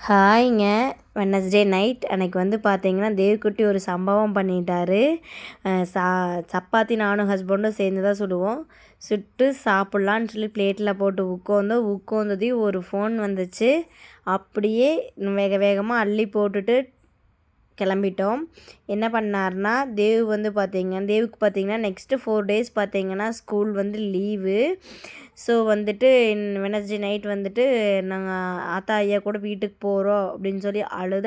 ஹாய்ங்க. Wednesday night அன்றைக்கி வந்து பார்த்தீங்கன்னா, தேவ்குட்டி ஒரு சம்பவம் பண்ணிட்டாரு. சப்பாத்தி நானும் ஹஸ்பண்டும் சேர்ந்து தான் சுடுவோம். சுட்டு சாப்பிட்லான்னு சொல்லி பிளேட்டில் போட்டு உட்காந்ததையும் ஒரு ஃபோன் வந்துச்சு. அப்படியே வேக வேகமாக அள்ளி போட்டுட்டு கிளம்பிட்டோம். என்ன பண்ணாருன்னா, தேவுக்கு பார்த்தீங்கன்னா நெக்ஸ்ட்டு 4 டேஸ் பார்த்தீங்கன்னா ஸ்கூல் வந்து லீவு. ஸோ வந்துட்டு வெட்னஸ்டே நைட் வந்துட்டு நாங்கள் ஆத்தா ஐயா கூட வீட்டுக்கு போகிறோம் அப்படின்னு சொல்லி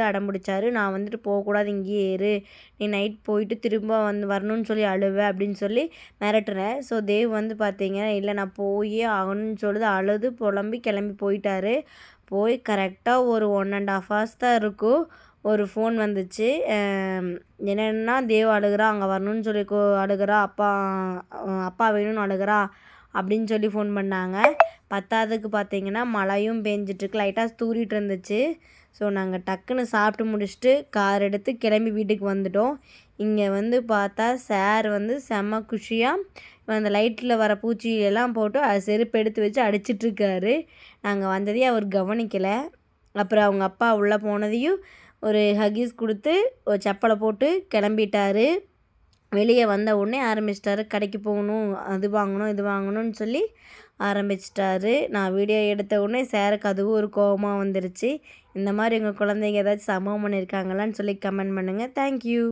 அடம் பிடிச்சாரு. நான் வந்துட்டு போகக்கூடாது, இங்கேயே இரு, நீ நைட் போயிட்டு திரும்ப வரணும்னு சொல்லி அழுவேன் அப்படின்னு சொல்லி மிரட்டுறேன். ஸோ தேவ் வந்து பார்த்தீங்கன்னா, இல்லை நான் போயே ஆகணும்னு சொல்லுது, அழுது புலம்பி கிளம்பி போயிட்டாரு. போய் கரெக்டாக ஒரு 1.5 ஹவர்ஸ் தான் இருக்கும். ஒரு ஃபோன் வந்துச்சு. என்னென்னா, தேவ் அழுகிறா, அங்கே வரணும்னு சொல்லி அழுகிறா, அப்பா வேணும்னு அழுகிறா அப்படின்னு சொல்லி ஃபோன் பண்ணாங்க. பத்தாவதுக்கு பார்த்தீங்கன்னா மழையும் பேஞ்சிட்ருக்கு, லைட்டாக தூறிட்டு இருந்துச்சு. ஸோ நாங்கள் டக்குன்னு சாப்பிட்டு முடிச்சுட்டு கார் எடுத்து கிளம்பி வீட்டுக்கு வந்துட்டோம். இங்கே வந்து பார்த்தா சார் வந்து செம்ம குஷியாக அந்த லைட்டில் வர பூச்சியெல்லாம் போட்டு செருப்பு எடுத்து வச்சு அடிச்சிட்ருக்காரு. நாங்கள் வந்ததையும் அவர் கவனிக்கலை. அப்புறம் அவங்க அப்பா உள்ளே போனதையும் ஒரு ஹக்கீஸ் கொடுத்து ஒரு செப்பலை போட்டு கிளம்பிட்டாரு. வெளியே வந்த உடனே ஆரம்பிச்சிட்டாரு, கடைக்கு போகணும், அது வாங்கணும், இது வாங்கணும்னு சொல்லி ஆரம்பிச்சிட்டாரு. நான் வீடியோ எடுத்த உடனே சாருக்கு அதுவும் ஒரு கோபமாக வந்துருச்சு. இந்த மாதிரி எங்கள் குழந்தைங்க ஏதாச்சும் சம்பவம் பண்ணியிருக்காங்களான்னு சொல்லி கமெண்ட் பண்ணுங்கள். தேங்க்யூ.